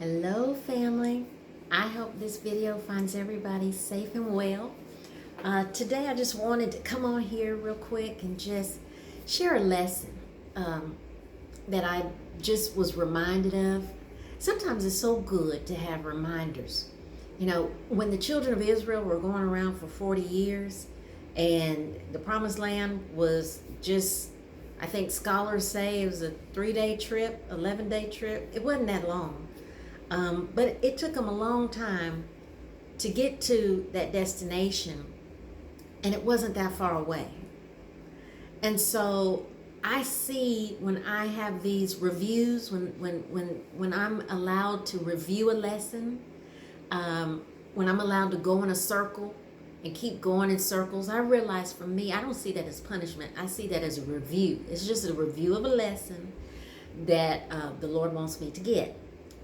Hello family. I hope this video finds everybody safe and well. Today I just wanted to come on here real quick and just share a lesson that I just was reminded of. Sometimes it's so good to have reminders. You know, when the children of Israel were going around for 40 years and the promised land was just, I think scholars say it was a 3-day trip, 11-day trip. It wasn't that long. But it took them a long time to get to that destination, and it wasn't that far away. And so I see when I have these reviews, when I'm allowed to review a lesson, when I'm allowed to go in a circle and keep going in circles, I realize for me, I don't see that as punishment. I see that as a review. It's just a review of a lesson that the Lord wants me to get.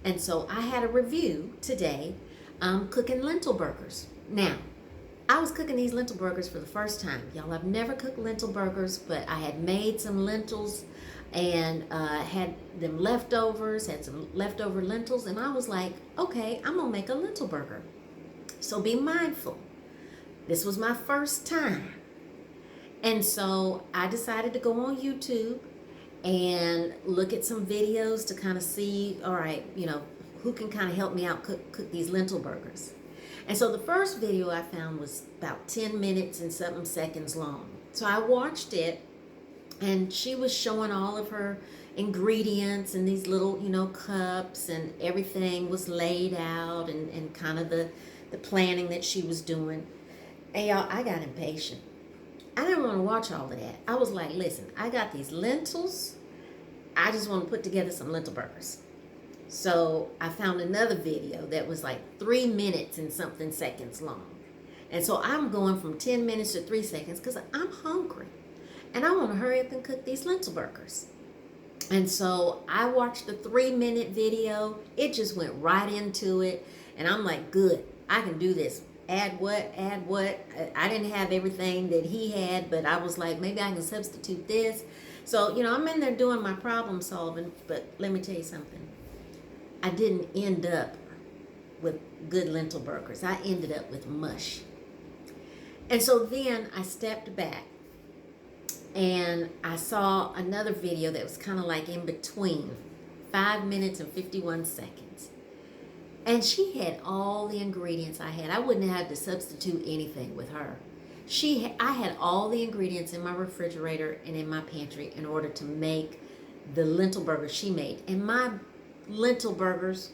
And so I had a review today cooking lentil burgers. Now, I was cooking these lentil burgers for the first time. Y'all, I've never cooked lentil burgers, but I had made some lentils and had them leftovers, had some leftover lentils, and I was like, okay, I'm gonna make a lentil burger. So be mindful. This was my first time. And so I decided to go on YouTube and look at some videos to kind of see, all right, you know, who can kind of help me out cook these lentil burgers. And so the first video I found was about 10 minutes and something seconds long. So I watched it, and she was showing all of her ingredients in these little, you know, cups, and everything was laid out, and kind of the planning that she was doing. And y'all, I got impatient. I didn't want to watch all of that. I was like, listen, I got these lentils. I just want to put together some lentil burgers. So I found another video that was like 3 minutes and something seconds long. And so I'm going from 10 minutes to 3 seconds because I'm hungry. And I want to hurry up and cook these lentil burgers. And so I watched the 3-minute video. It just went right into it. And I'm like, good, I can do this. Add what? I didn't have everything that he had, but I was like, maybe I can substitute this. So, you know, I'm in there doing my problem solving, but let me tell you something. I didn't end up with good lentil burgers. I ended up with mush. And so then I stepped back and I saw another video that was kind of like in between, 5 minutes and 51 seconds. And she had all the ingredients I had. I wouldn't have had to substitute anything with her. I had all the ingredients in my refrigerator and in my pantry in order to make the lentil burgers she made. And my lentil burgers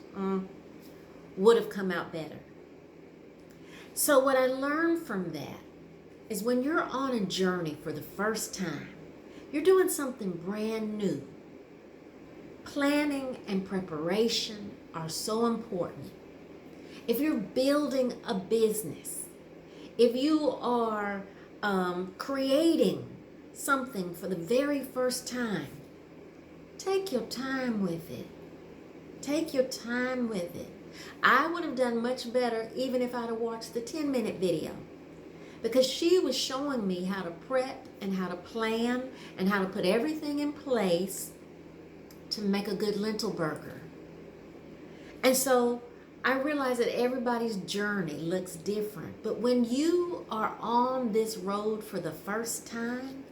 would have come out better. So what I learned from that is when you're on a journey for the first time, you're doing something brand new. Planning and preparation are so important. If you're building a business, if you are creating something for the very first time, take your time with it. Take your time with it. I would have done much better even if I'd have watched the 10-minute video, because she was showing me how to prep and how to plan and how to put everything in place to make a good lentil burger. And so I realize that everybody's journey looks different. But when you are on this road for the first time,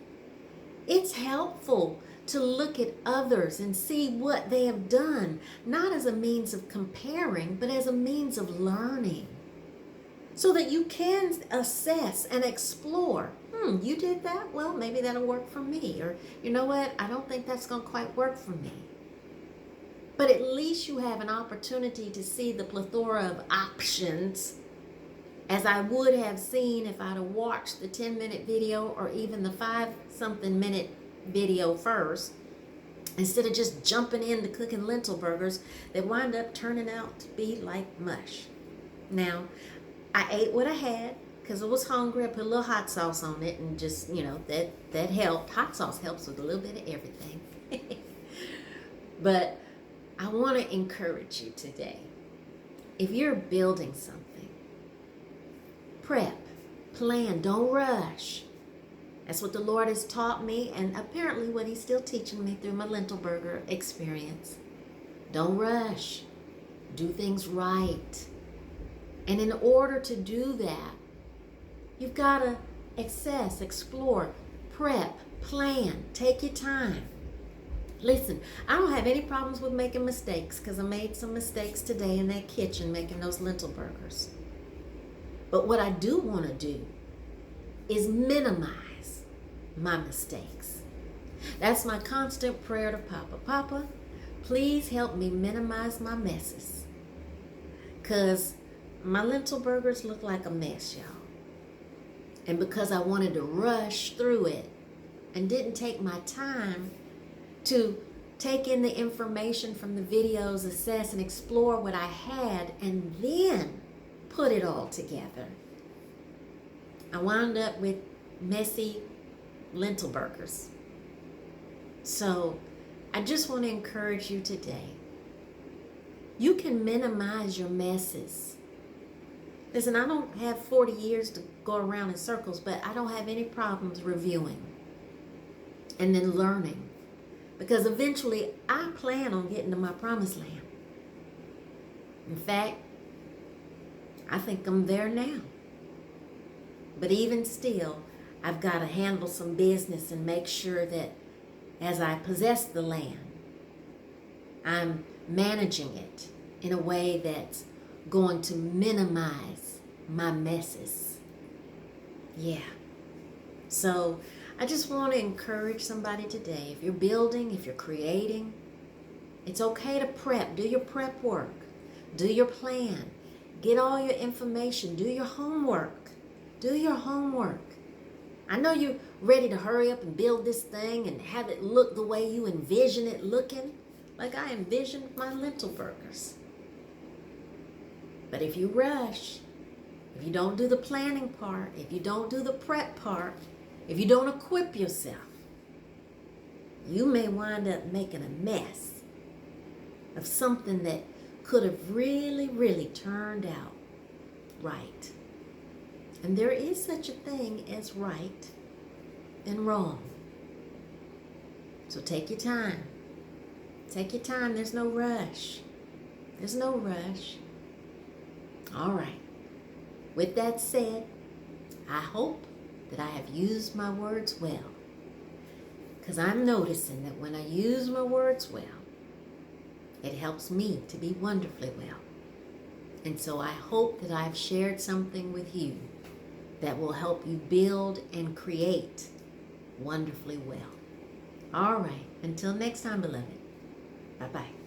it's helpful to look at others and see what they have done, not as a means of comparing, but as a means of learning, so that you can assess and explore. You did that? Well, maybe that'll work for me. Or, you know what? I don't think that's going to quite work for me. But at least you have an opportunity to see the plethora of options, as I would have seen if I'd have watched the 10-minute video or even the 5-something minute video first, instead of just jumping into cooking lentil burgers that wind up turning out to be like mush. Now, I ate what I had because I was hungry. I put a little hot sauce on it, and just, you know, that helped. Hot sauce helps with a little bit of everything. But I want to encourage you today. If you're building something, prep, plan, don't rush. That's what the Lord has taught me, and apparently what he's still teaching me through my lentil burger experience. Don't rush. do things right. And in order to do that, you've got to assess, explore, prep, plan, take your time. Listen, I don't have any problems with making mistakes because I made some mistakes today in that kitchen making those lentil burgers. But what I do want to do is minimize my mistakes. That's my constant prayer to Papa. Papa, please help me minimize my messes. Because my lentil burgers look like a mess, y'all. And because I wanted to rush through it and didn't take my time to take in the information from the videos, assess and explore what I had, and then put it all together, I wound up with messy lentil burgers. So I just want to encourage you today. You can minimize your messes. Listen, I don't have 40 years to go around in circles, but I don't have any problems reviewing and then learning. Because eventually I plan on getting to my promised land. In fact, I think I'm there now. But even still, I've got to handle some business and make sure that as I possess the land, I'm managing it in a way that's going to minimize my messes. Yeah. So I just want to encourage somebody today. If you're building, if you're creating, it's okay to prep. Do your prep work. Do your plan. Get all your information. Do your homework. Do your homework. I know you're ready to hurry up and build this thing and have it look the way you envision it looking, like I envisioned my lentil burgers. But if you rush, if you don't do the planning part, if you don't do the prep part, if you don't equip yourself, you may wind up making a mess of something that could have really, really turned out right. And there is such a thing as right and wrong. So take your time. Take your time. There's no rush. There's no rush. All right. With that said, I hope that I have used my words well. Because I'm noticing that when I use my words well, it helps me to be wonderfully well. And so I hope that I've shared something with you that will help you build and create wonderfully well. All right. Until next time, beloved. Bye-bye.